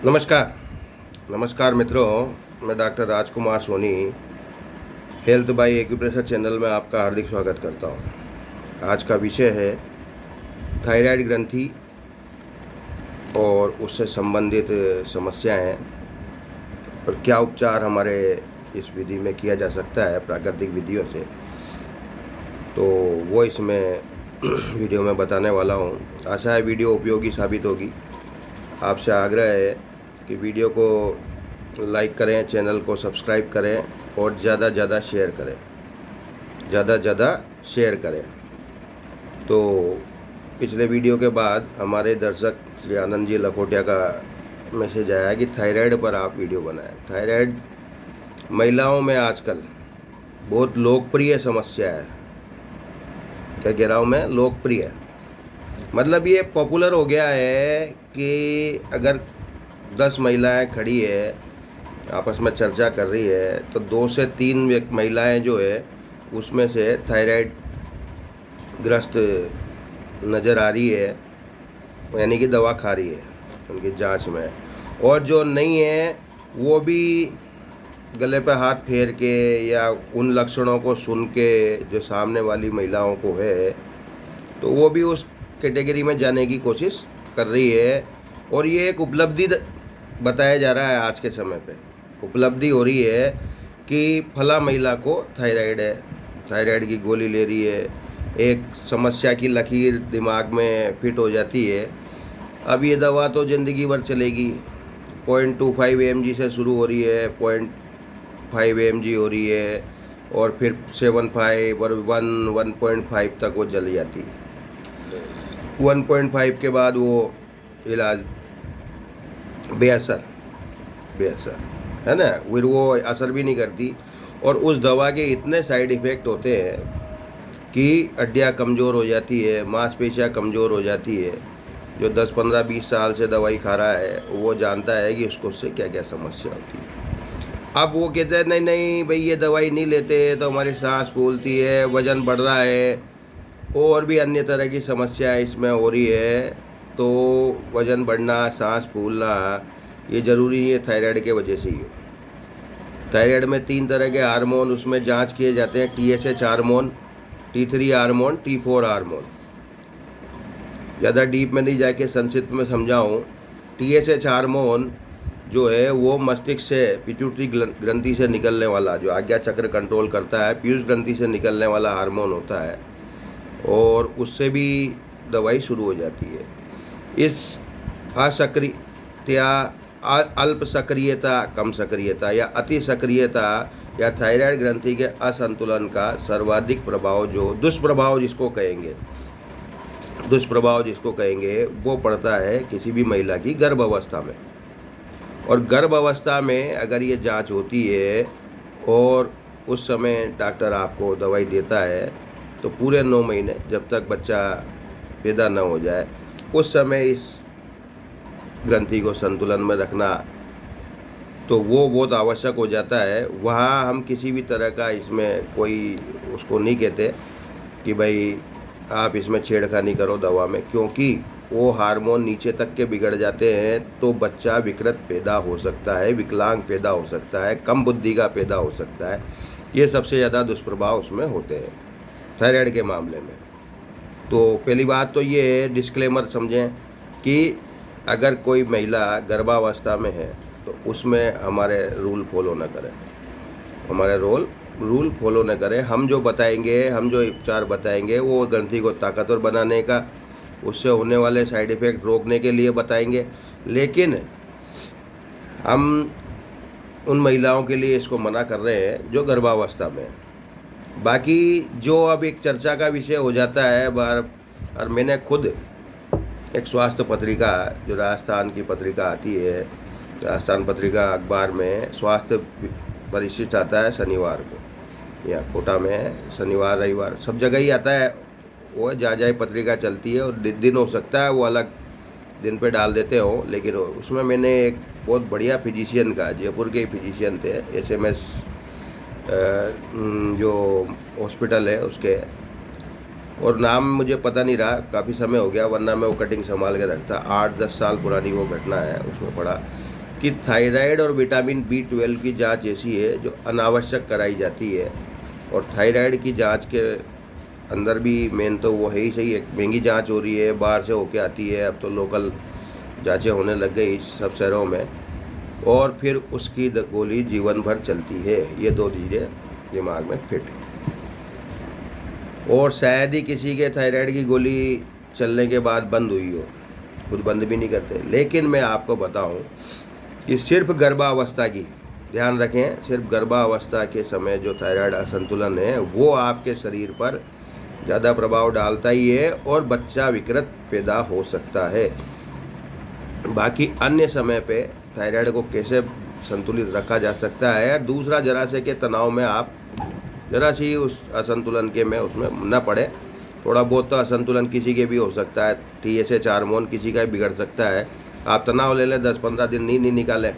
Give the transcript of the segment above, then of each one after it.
नमस्कार। नमस्कार मित्रों, मैं doctor Rajkumar Soni health by acupressure channel में आपका हार्दिक स्वागत करता हूं। आज का विषय है थायराइड ग्रंथि और उससे संबंधित समस्याएं और क्या उपचार हमारे इस विधि में किया जा सकता है प्राकृतिक विधियों से, तो वो इसमें वीडियो में बताने वाला हूं। आशा है वीडियो उपयोगी साबित होगी। आपसे आग्रह है कि वीडियो को लाइक करें, चैनल को सब्सक्राइब करें और ज़्यादा शेयर करें। तो पिछले वीडियो के बाद हमारे दर्शक श्री आनंद जी लखोटिया का मैसेज आया कि थायराइड पर आप वीडियो बनाएं। थायराइड महिलाओं में आजकल बहुत लोकप्रिय समस्या है। क्या कह रहा हूँ मैं? लोकप्रिय, मतलब ये पॉपुलर हो गया है कि अगर 10 महिलाएं खड़ी है, आपस में चर्चा कर रही है, तो 2 से 3 महिलाएं जो है उसमें से थायराइड ग्रस्त नज़र आ रही है, यानी कि दवा खा रही है उनकी जांच में। और जो नहीं है वो भी गले पे हाथ फेर के या उन लक्षणों को सुन के जो सामने वाली महिलाओं को है, तो वो भी उस कैटेगरी में जाने की कोशिश कर रही है। और ये एक उपलब्धि बताया जा रहा है। आज के समय पे उपलब्धि हो रही है कि फला महिला को थायराइड है, थायराइड की गोली ले रही है, एक समस्या की लकीर दिमाग में फिट हो जाती है। अब ये दवा तो ज़िंदगी भर चलेगी। 0.25 mg से शुरू हो रही है, 0.5 mg हो रही है और फिर 7.5 और 1.5 तक वो चली जाती है। 1.5 के बाद वो इलाज बेअसर है ना, फिर वो असर भी नहीं करती। और उस दवा के इतने साइड इफ़ेक्ट होते हैं कि हड्डियाँ कमज़ोर हो जाती है, मांसपेशियाँ कमज़ोर हो जाती है। जो 10, 15, 20 साल से दवाई खा रहा है वो जानता है कि उसको उससे क्या क्या समस्या होती है। अब वो कहते हैं नहीं भाई, ये दवाई नहीं लेते तो हमारी सांस फूलती है, वज़न बढ़ रहा है और भी अन्य तरह की समस्याएं इसमें हो रही है। तो वज़न बढ़ना, सांस फूलना, ये ज़रूरी नहीं है थायराइड के वजह से ही हो। थायराइड में 3 तरह के हार्मोन उसमें जांच किए जाते हैं: TSH hormone, T3 hormone, T4 hormone. ज़्यादा डीप में नहीं जाके संक्षिप्त में समझाऊँ, TSH हार्मोन जो है वो मस्तिष्क से, पिट्यूटरी ग्रंथि से निकलने वाला, जो आज्ञा चक्र कंट्रोल करता है, पीयूष ग्रंथि से निकलने वाला हार्मोन होता है और उससे भी दवाई शुरू हो जाती है। इस असक्रियता, अल्प सक्रियता, कम सक्रियता या अति सक्रियता या थायराइड ग्रंथि के असंतुलन का सर्वाधिक प्रभाव, जो दुष्प्रभाव जिसको कहेंगे वो पड़ता है किसी भी महिला की गर्भावस्था में। और गर्भावस्था में अगर ये जांच होती है और उस समय डॉक्टर आपको दवाई देता है, तो पूरे 9 महीने जब तक बच्चा पैदा न हो जाए उस समय इस ग्रंथि को संतुलन में रखना तो वो बहुत आवश्यक हो जाता है। वहाँ हम किसी भी तरह का इसमें कोई उसको नहीं कहते कि भाई आप इसमें छेड़खानी करो दवा में, क्योंकि वो हार्मोन नीचे तक के बिगड़ जाते हैं तो बच्चा विकृत पैदा हो सकता है, विकलांग पैदा हो सकता है, कम बुद्धि का पैदा हो सकता है। ये सबसे ज़्यादा दुष्प्रभाव उसमें होते हैं थायराइड के मामले में। तो पहली बात तो ये है, डिस्क्लेमर समझें कि अगर कोई महिला गर्भावस्था में है तो उसमें हमारे रूल फॉलो न करें। हम जो बताएंगे, हम जो उपचार बताएंगे वो ग्रंथि को ताकतवर बनाने का, उससे होने वाले साइड इफ़ेक्ट रोकने के लिए बताएंगे। लेकिन हम उन महिलाओं के लिए इसको मना कर रहे हैं जो गर्भावस्था में है। बाकी जो अब एक चर्चा का विषय हो जाता है बार, और मैंने खुद एक स्वास्थ्य पत्रिका, जो राजस्थान की पत्रिका आती है, राजस्थान पत्रिका अखबार में स्वास्थ्य परिशिष्ट आता है शनिवार को, या कोटा में शनिवार रविवार सब जगह ही आता है। वो जाए पत्रिका चलती है और दिन हो सकता है वो अलग दिन पे डाल देते हो, लेकिन उसमें मैंने एक बहुत बढ़िया फिजिशियन का, जयपुर के फिजिशियन थे, SMS जो हॉस्पिटल है उसके, और नाम मुझे पता नहीं रहा, काफ़ी समय हो गया, वरना मैं वो कटिंग संभाल के रखता। 8-10 साल पुरानी वो घटना है, उसमें पढ़ा कि थायराइड और विटामिन B12 की जांच ऐसी है जो अनावश्यक कराई जाती है। और थायराइड की जांच के अंदर भी मेन तो वो है ही सही, एक महंगी जांच हो रही है, बाहर से होके आती है, अब तो लोकल जांचें होने लग गई सब शहरों में, और फिर उसकी गोली जीवन भर चलती है। ये दो चीज़ें दिमाग में फिट है। और शायद ही किसी के थायराइड की गोली चलने के बाद बंद हुई हो, खुद बंद भी नहीं करते। लेकिन मैं आपको बताऊं कि सिर्फ गर्भावस्था की ध्यान रखें, सिर्फ गर्भावस्था के समय जो थायराइड असंतुलन है वो आपके शरीर पर ज़्यादा प्रभाव डालता ही है और बच्चा विकृत पैदा हो सकता है। बाकी अन्य समय पे थायराइड को कैसे संतुलित रखा जा सकता है। दूसरा, जरा से के तनाव में आप जरा सी उस असंतुलन के में उसमें न पड़े। थोड़ा बहुत तो असंतुलन किसी के भी हो सकता है, TSH हार्मोन किसी का भी बिगड़ सकता है। आप तनाव ले लें, 10-15 दिन नींद नहीं निकालें,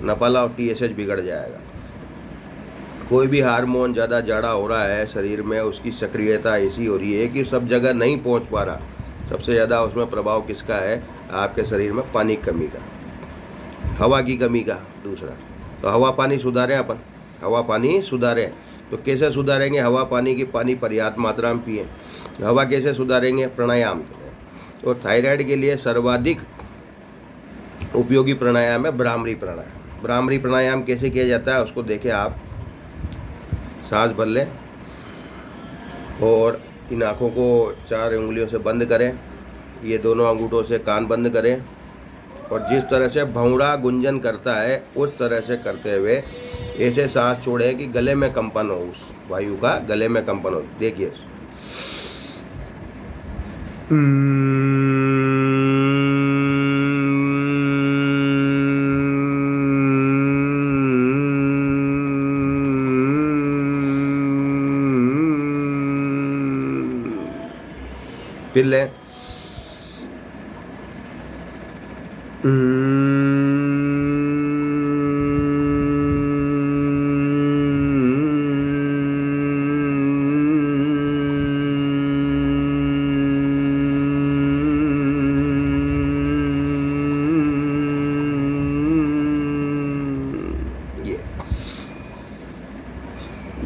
न पाला और TSH बिगड़ जाएगा। कोई भी हार्मोन ज़्यादा जाड़ा हो रहा है शरीर में, उसकी सक्रियता ऐसी हो रही है कि सब जगह नहीं पहुंच पा रहा। सबसे ज़्यादा उसमें प्रभाव किसका है? आपके शरीर में पानी की कमी का, हवा की कमी का। दूसरा तो हवा पानी सुधारें, अपन हवा पानी सुधारें। तो कैसे सुधारेंगे हवा पानी की? पानी पर्याप्त मात्रा में पिए। हवा कैसे सुधारेंगे? प्राणायाम करें। तो थायराइड के लिए सर्वाधिक उपयोगी प्राणायाम है भ्रामरी प्राणायाम। भ्रामरी प्राणायाम कैसे किया जाता है उसको देखें आप। सांस भर लें और इन आँखों को 4 उंगलियों से बंद करें, ये दोनों अंगूठों से कान बंद करें, और जिस तरह से भौंरा गुंजन करता है उस तरह से करते हुए ऐसे सांस छोड़ें कि गले में कंपन हो, उस वायु का गले में कंपन हो। देखिए, फिर लें,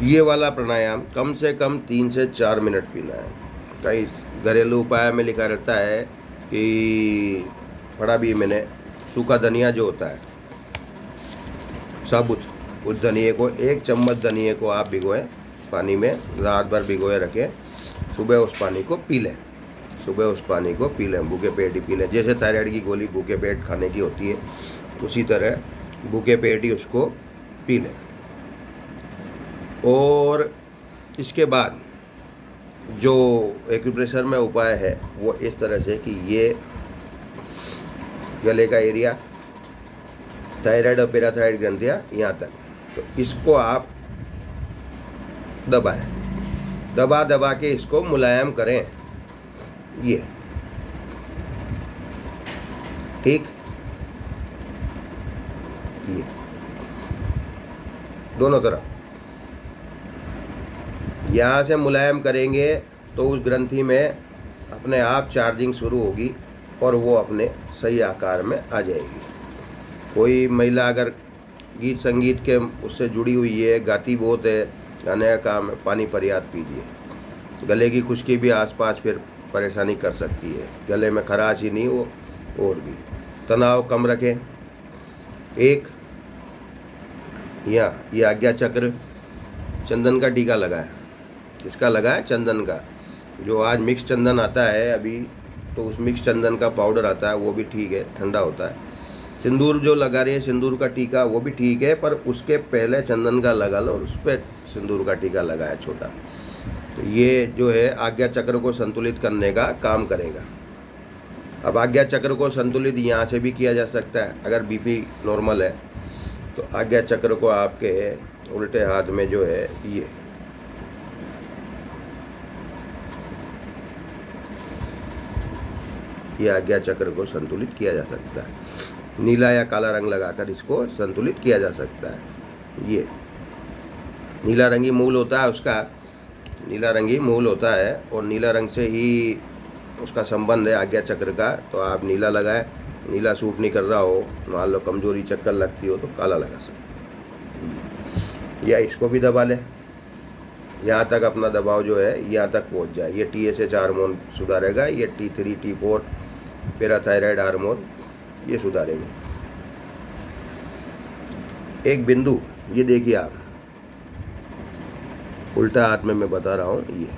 ये वाला प्राणायाम कम से कम 3 से 4 मिनट पीना है। कई घरेलू उपाय में लिखा रहता है कि, पढ़ा भी मैंने, सूखा धनिया जो होता है साबुत, उस धनिए को 1 चम्मच धनिए को आप भिगोएं पानी में, रात भर भिगोए रखें, सुबह उस पानी को पी लें। सुबह उस पानी को पी लें, भूखे पेट ही पी लें। जैसे थायराइड की गोली भूखे पेट खाने की होती है, उसी तरह भूखे पेट ही उसको पी लें। और इसके बाद जो एक्यूप्रेशर में उपाय है वो इस तरह से कि ये गले का एरिया, थायराइड और पैराथायराइड ग्रंथियाँ यहाँ तक, तो इसको आप दबाएं, दबा दबा के इसको मुलायम करें। ये ठीक, ये दोनों तरफ यहाँ से मुलायम करेंगे तो उस ग्रंथि में अपने आप चार्जिंग शुरू होगी और वो अपने सही आकार में आ जाएगी। कोई महिला अगर गीत संगीत के उससे जुड़ी हुई है, गाती बहुत है, गाने का काम है, पानी पर्याप्त पीजिए। गले की खुश्की भी आसपास फिर परेशानी कर सकती है, गले में खराश ही नहीं वो और भी। तनाव कम रखें। एक यहाँ ये आज्ञा चक्र चंदन का टीका लगाएं। इसका लगाएं चंदन का, जो आज मिक्स चंदन आता है अभी, तो उस मिक्स चंदन का पाउडर आता है वो भी ठीक है, ठंडा होता है। सिंदूर जो लगा रही है, सिंदूर का टीका, वो भी ठीक है, पर उसके पहले चंदन का लगा लो, उस पर सिंदूर का टीका लगाया छोटा। तो ये जो है आज्ञा चक्र को संतुलित करने का काम करेगा। अब आज्ञा चक्र को संतुलित यहाँ से भी किया जा सकता है। अगर BP नॉर्मल है तो आज्ञा चक्र को आपके उल्टे हाथ में जो है ये आज्ञा चक्र को संतुलित किया जा सकता है। नीला या काला रंग लगाकर इसको संतुलित किया जा सकता है। ये नीला रंगी मूल होता है उसका, नीला रंगी मूल होता है और नीला रंग से ही उसका संबंध है आज्ञा चक्र का। तो आप नीला लगाएं नीला सूट नहीं कर रहा हो, मान लो कमजोरी चक्कर लगती हो तो काला लगा सकते। या इसको भी दबा लें, यहाँ तक अपना दबाव जो है यहाँ तक पहुँच जाए। ये TSH हार्मोन सुधारेगा, ये T3 T4 पैराथायराइड हार्मोन ये सुधारेगा। एक बिंदु ये देखिए आप, उल्टा हाथ में मैं बता रहा हूँ, ये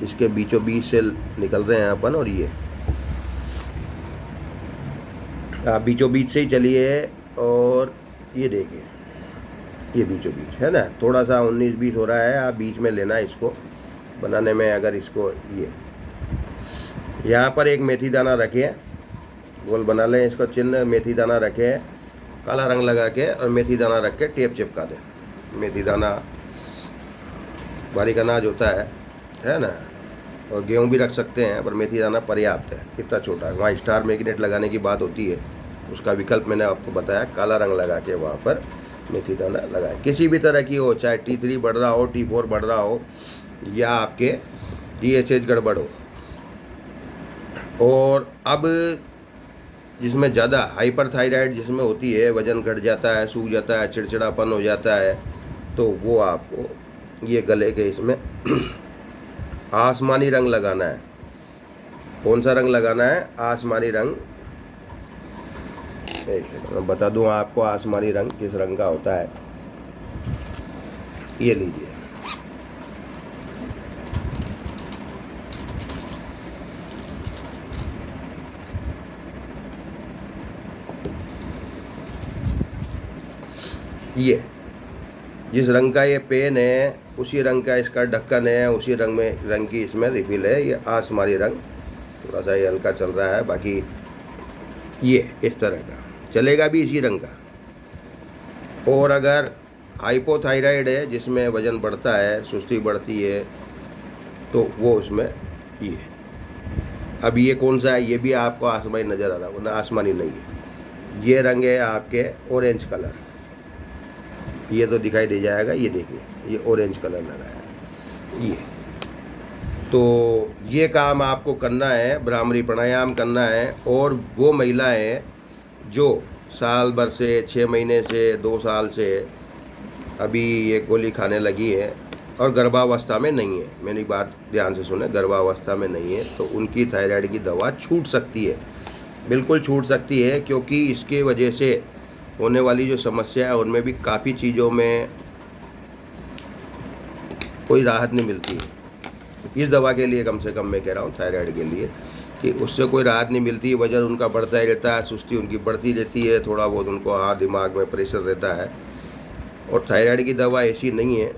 इसके बीचों बीच से निकल रहे हैं अपन, और ये आप बीचों बीच से ही चलिए और ये देखिए ये बीचों बीच है ना, थोड़ा सा 19-20 हो रहा है, आप बीच में लेना इसको बनाने में। अगर इसको ये यहाँ पर एक मेथी दाना रखें, गोल बना लें इसको चिन्ह, मेथी दाना रखें काला रंग लगा के, और मेथी दाना रख के टेप चिपका दें। मेथी दाना बारीक अनाज होता है ना, और गेहूँ भी रख सकते हैं, पर मेथी दाना पर्याप्त है, इतना छोटा है। वहाँ स्टार मैग्नेट लगाने की बात होती है, उसका विकल्प मैंने आपको बताया, काला रंग लगा के वहाँ पर मेथी दाना लगाए। किसी भी तरह की हो, चाहे T3 बढ़ रहा हो, T4 बढ़ रहा हो, या आपके TSH गड़बड़ हो। और अब जिसमें ज़्यादा हाइपरथायराइड जिसमें होती है, वज़न घट जाता है, सूख जाता है, चिड़चिड़ापन हो जाता है, तो वो आपको ये गले के इसमें आसमानी रंग लगाना है। कौन सा रंग लगाना है? आसमानी रंग। मैं बता दूं आपको आसमानी रंग किस रंग का होता है। ये लीजिए, ये जिस रंग का ये पेन है उसी रंग का इसका ढक्कन है, उसी रंग की इसमें रिफिल है। ये आसमानी रंग, थोड़ा सा ये हल्का चल रहा है, बाकी ये इस तरह का चलेगा भी इसी रंग का। और अगर हाइपोथायराइड है जिसमें वज़न बढ़ता है, सुस्ती बढ़ती है, तो वो उसमें ये। अब ये कौन सा है? ये भी आपको आसमानी नज़र आ रहा होगा ना, आसमानी नहीं है, ये रंग है आपके ऑरेंज कलर। ये तो दिखाई दे जाएगा, ये देखिए ये ऑरेंज कलर लगा है ये। तो ये काम आपको करना है, भ्रामरी प्राणायाम करना है। और वो महिलाएं जो साल भर से, 6 महीने से, 2 साल से अभी ये गोली खाने लगी है और गर्भावस्था में नहीं है, मेरी बात ध्यान से सुने, गर्भावस्था में नहीं है, तो उनकी थायराइड की दवा छूट सकती है, बिल्कुल छूट सकती है। क्योंकि इसके वजह से होने वाली जो समस्या है उनमें भी काफ़ी चीज़ों में कोई राहत नहीं मिलती है। इस दवा के लिए कम से कम मैं कह रहा हूँ, थायराइड के लिए, कि उससे कोई राहत नहीं मिलती है। वजन उनका बढ़ता ही रहता है, सुस्ती उनकी बढ़ती रहती है, थोड़ा बहुत उनको हाँ दिमाग में प्रेशर रहता है। और थायराइड की दवा ऐसी नहीं है,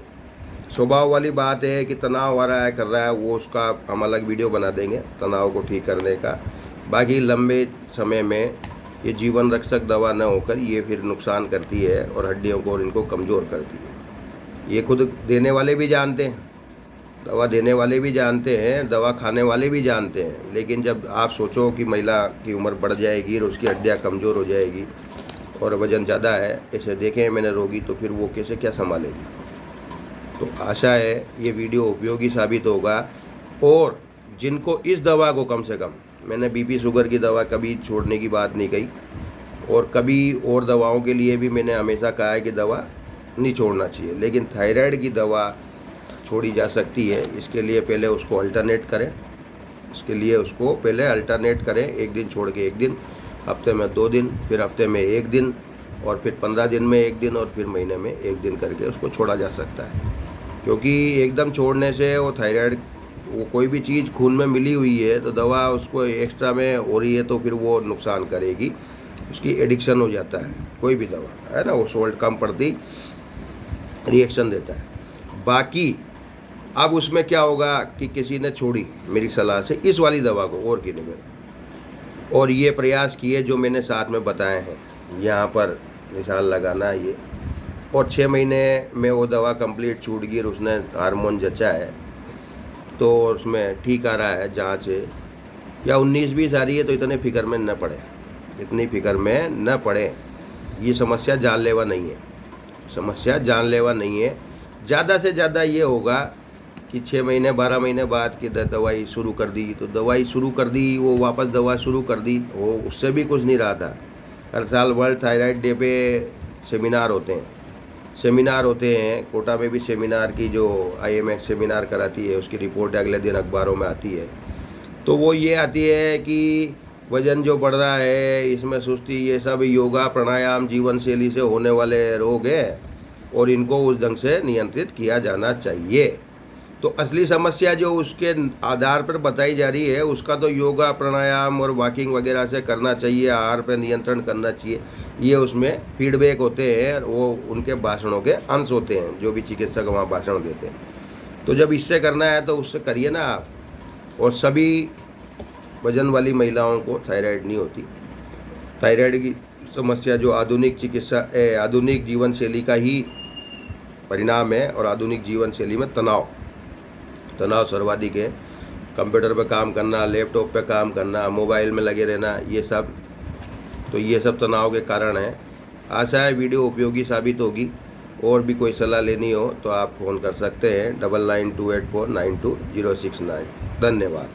स्वभाव वाली बात है कि तनाव आ रहा है, कर रहा है, वो उसका हम अलग वीडियो बना देंगे तनाव को ठीक करने का। बाकी लंबे समय में ये जीवन रक्षक दवा न होकर ये फिर नुकसान करती है और हड्डियों को और इनको कमज़ोर करती है। ये खुद देने वाले भी जानते हैं, दवा देने वाले भी जानते हैं, दवा खाने वाले भी जानते हैं। लेकिन जब आप सोचो कि महिला की उम्र बढ़ जाएगी और उसकी हड्डियाँ कमज़ोर हो जाएगी और वज़न ज़्यादा है, ऐसे देखें मैंने रोगी, तो फिर वो कैसे क्या संभालेगी। तो आशा है ये वीडियो उपयोगी साबित होगा। और जिनको इस दवा को, कम से कम मैंने BP शुगर की दवा कभी छोड़ने की बात नहीं कही, और कभी और दवाओं के लिए भी मैंने हमेशा कहा है कि दवा नहीं छोड़ना चाहिए, लेकिन थायराइड की दवा छोड़ी जा सकती है। इसके लिए पहले उसको अल्टरनेट करें, इसके लिए उसको पहले अल्टरनेट करें, एक दिन छोड़ के एक दिन, हफ्ते में 2 दिन, फिर हफ्ते में 1 दिन, और फिर 15 दिन में 1 दिन, और फिर महीने में 1 दिन करके उसको छोड़ा जा सकता है। क्योंकि एकदम छोड़ने से वो थायराइड, वो कोई भी चीज़ खून में मिली हुई है तो दवा उसको एक्स्ट्रा में हो रही है तो फिर वो नुकसान करेगी, उसकी एडिक्शन हो जाता है। कोई भी दवा है ना, वो सोल्ट कम पड़ती रिएक्शन देता है। बाकी अब उसमें क्या होगा कि किसी ने छोड़ी मेरी सलाह से इस वाली दवा को, और किसी ने, और ये प्रयास किए जो मैंने साथ में बताए हैं, यहाँ पर निशान लगाना ये, और 6 महीने में वो दवा कंप्लीट छूट गई और उसने हार्मोन जचा है, तो उसमें ठीक आ रहा है जाँच है, या 19-20 आ रही है, तो इतने फिक्र में न पड़े, इतनी फिक्र में न पड़े। ये समस्या जानलेवा नहीं है, समस्या जानलेवा नहीं है। ज़्यादा से ज़्यादा ये होगा कि 6 महीने 12 महीने बाद कि दवाई शुरू कर दी, तो दवाई शुरू कर दी, वो वापस दवा शुरू कर दी, वो उससे भी कुछ नहीं रहा था। हर साल वर्ल्ड थायराइड डे पे सेमिनार होते हैं, कोटा में भी सेमिनार की जो IMX सेमिनार कराती है उसकी रिपोर्ट अगले दिन अखबारों में आती है। तो वो ये आती है कि वजन जो बढ़ रहा है, इसमें सुस्ती, ये सब योगा प्राणायाम जीवन शैली से होने वाले रोग हैं और इनको उस ढंग से नियंत्रित किया जाना चाहिए। तो असली समस्या जो उसके आधार पर बताई जा रही है उसका तो योगा प्राणायाम और वॉकिंग वगैरह से करना चाहिए, आहार पर नियंत्रण करना चाहिए, ये उसमें फीडबैक होते हैं, वो उनके भाषणों के अंश होते हैं जो भी चिकित्सक वहाँ भाषण देते हैं। तो जब इससे करना है तो उससे करिए ना आप। और सभी वजन वाली महिलाओं को थायराइड नहीं होती। थायराइड की समस्या जो आधुनिक जीवन शैली का ही परिणाम है, और आधुनिक जीवन शैली में तनाव सर्वाधिक है। कंप्यूटर पे काम करना, लैपटॉप पे काम करना, मोबाइल में लगे रहना, ये सब तनाव के कारण है। आशा है वीडियो उपयोगी साबित होगी। और भी कोई सलाह लेनी हो तो आप फ़ोन कर सकते हैं 9928492069। धन्यवाद।